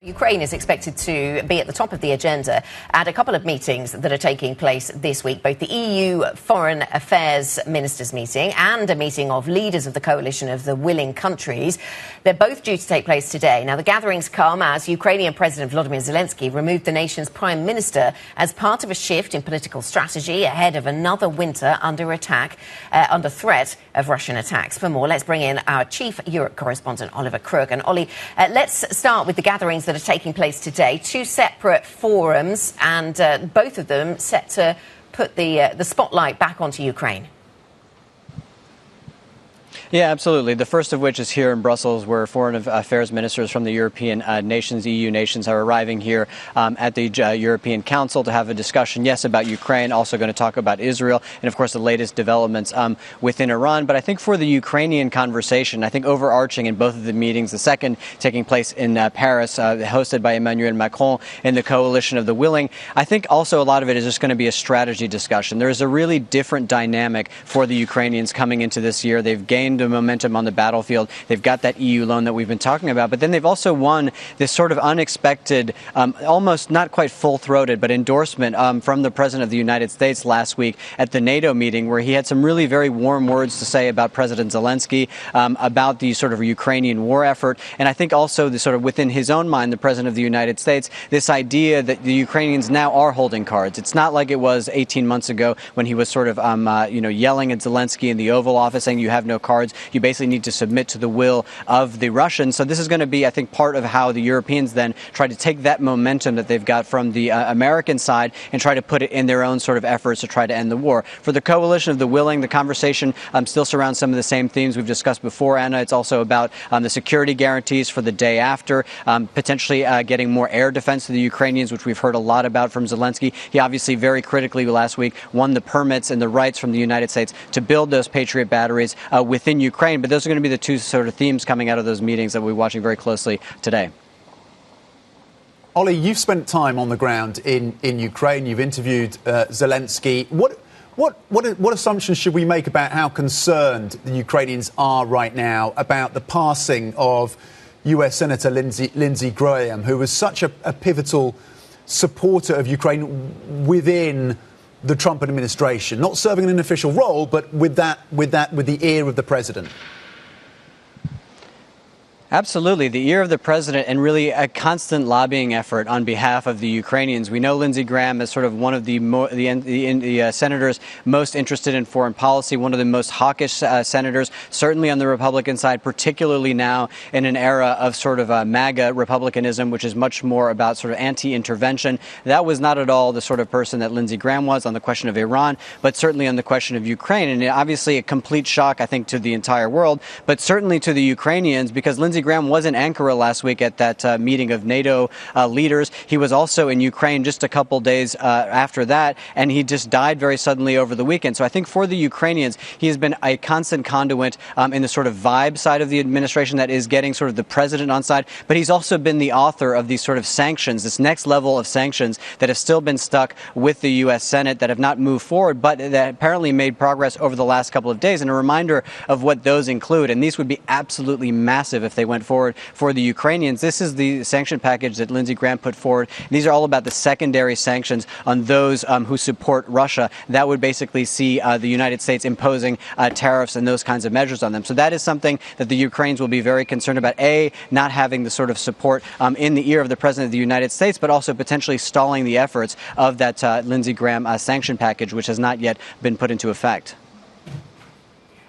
Ukraine is expected to be at the top of the agenda at a couple of meetings that are taking place this week, both the EU Foreign Affairs Ministers meeting and a meeting of leaders of the coalition of the willing countries. They're both due to take place today. Now, the gatherings come as Ukrainian President Volodymyr Zelenskyy removed the nation's Prime Minister as part of a shift in political strategy ahead of another winter under threat of Russian attacks. For more, let's bring in our chief Europe correspondent, Oliver Crook. And Ollie, let's start with the gatherings that are taking place today. Two separate forums, and both of them set to put the spotlight back onto Ukraine. Yeah, absolutely. The first of which is here in Brussels, where foreign affairs ministers from the European nations, EU nations, are arriving here at the European Council to have a discussion, yes, about Ukraine, also going to talk about Israel, and of course the latest developments within Iran. But I think for the Ukrainian conversation, I think overarching in both of the meetings, the second taking place in Paris, hosted by Emmanuel Macron in the coalition of the willing, I think also a lot of it is just going to be a strategy discussion. There is a really different dynamic for the Ukrainians coming into this year. They've gained momentum on the battlefield. They've got that EU loan that we've been talking about, but then they've also won this sort of unexpected, almost not quite full-throated, but endorsement from the President of the United States last week at the NATO meeting, where he had some really very warm words to say about President Zelenskyy, about the sort of Ukrainian war effort. And I think also the sort of within his own mind, the President of the United States, this idea that the Ukrainians now are holding cards. It's not like it was 18 months ago when he was sort of, yelling at Zelenskyy in the Oval Office saying you have no cards. You basically need to submit to the will of the Russians. So this is going to be, I think, part of how the Europeans then try to take that momentum that they've got from the American side and try to put it in their own sort of efforts to try to end the war. For the coalition of the willing, the conversation still surrounds some of the same themes we've discussed before, Anna. It's also about the security guarantees for the day after, potentially getting more air defense to the Ukrainians, which we've heard a lot about from Zelenskyy. He obviously very critically last week won the permits and the rights from the United States to build those Patriot batteries within Ukraine. But those are going to be the two sort of themes coming out of those meetings that we're watching very closely today. Ollie, you've spent time on the ground in Ukraine. You've interviewed Zelenskyy. What assumptions should we make about how concerned the Ukrainians are right now about the passing of US Senator Lindsey Graham, who was such a pivotal supporter of Ukraine within the Trump administration, not serving an official role, but with the ear of the president? Absolutely. The ear of the president and really a constant lobbying effort on behalf of the Ukrainians. We know Lindsey Graham is sort of one of the senators most interested in foreign policy, one of the most hawkish senators, certainly on the Republican side, particularly now in an era of sort of MAGA Republicanism, which is much more about sort of anti-intervention. That was not at all the sort of person that Lindsey Graham was on the question of Iran, but certainly on the question of Ukraine. And obviously a complete shock, I think, to the entire world, but certainly to the Ukrainians, because Lindsey Graham was in Ankara last week at that meeting of NATO leaders. He was also in Ukraine just a couple days after that, and he just died very suddenly over the weekend. So I think for the Ukrainians, he has been a constant conduit in the sort of vibe side of the administration that is getting sort of the president on side, but he's also been the author of these sort of sanctions, this next level of sanctions that have still been stuck with the U.S. Senate that have not moved forward, but that apparently made progress over the last couple of days. And a reminder of what those include, and these would be absolutely massive if they went forward for the Ukrainians. This is the sanction package that Lindsey Graham put forward. These are all about the secondary sanctions on those who support Russia. That would basically see the United States imposing tariffs and those kinds of measures on them. So that is something that the Ukrainians will be very concerned about. A, not having the sort of support in the ear of the President of the United States, but also potentially stalling the efforts of that Lindsey Graham sanction package, which has not yet been put into effect.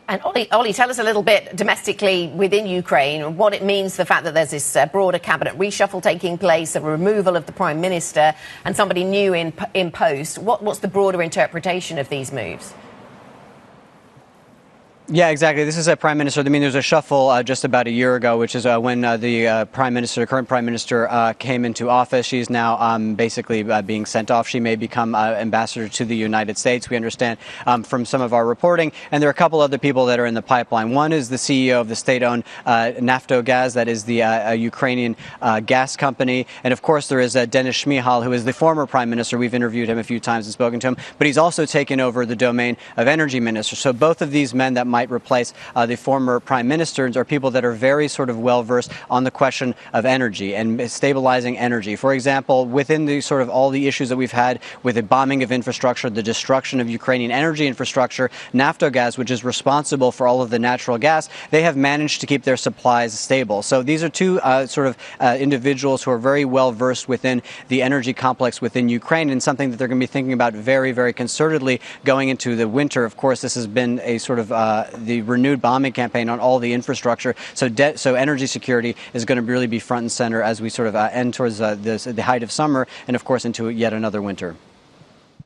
And Ollie, tell us a little bit domestically within Ukraine what it means, the fact that there's this broader cabinet reshuffle taking place, a removal of the Prime Minister and somebody new in post. What's the broader interpretation of these moves? Yeah, exactly. This is a prime minister. I mean, there's a shuffle just about a year ago, which is when the current prime minister came into office. She's now basically being sent off. She may become ambassador to the United States, we understand from some of our reporting. And there are a couple other people that are in the pipeline. One is the CEO of the state-owned Naftogaz, that is the Ukrainian gas company. And of course, there is Denis Shmyhal, who is the former prime minister. We've interviewed him a few times and spoken to him. But he's also taken over the domain of energy minister. So both of these men that might might replace the former prime ministers are people that are very sort of well-versed on the question of energy and stabilizing energy. For example, within the sort of all the issues that we've had with the bombing of infrastructure, the destruction of Ukrainian energy infrastructure, Naftogaz, which is responsible for all of the natural gas, they have managed to keep their supplies stable. So these are two individuals who are very well versed within the energy complex within Ukraine, and something that they're going to be thinking about very, very concertedly going into the winter. Of course, this has been a sort of the renewed bombing campaign on all the infrastructure. So energy security is going to really be front and center as we sort of end towards the height of summer and, of course, into yet another winter.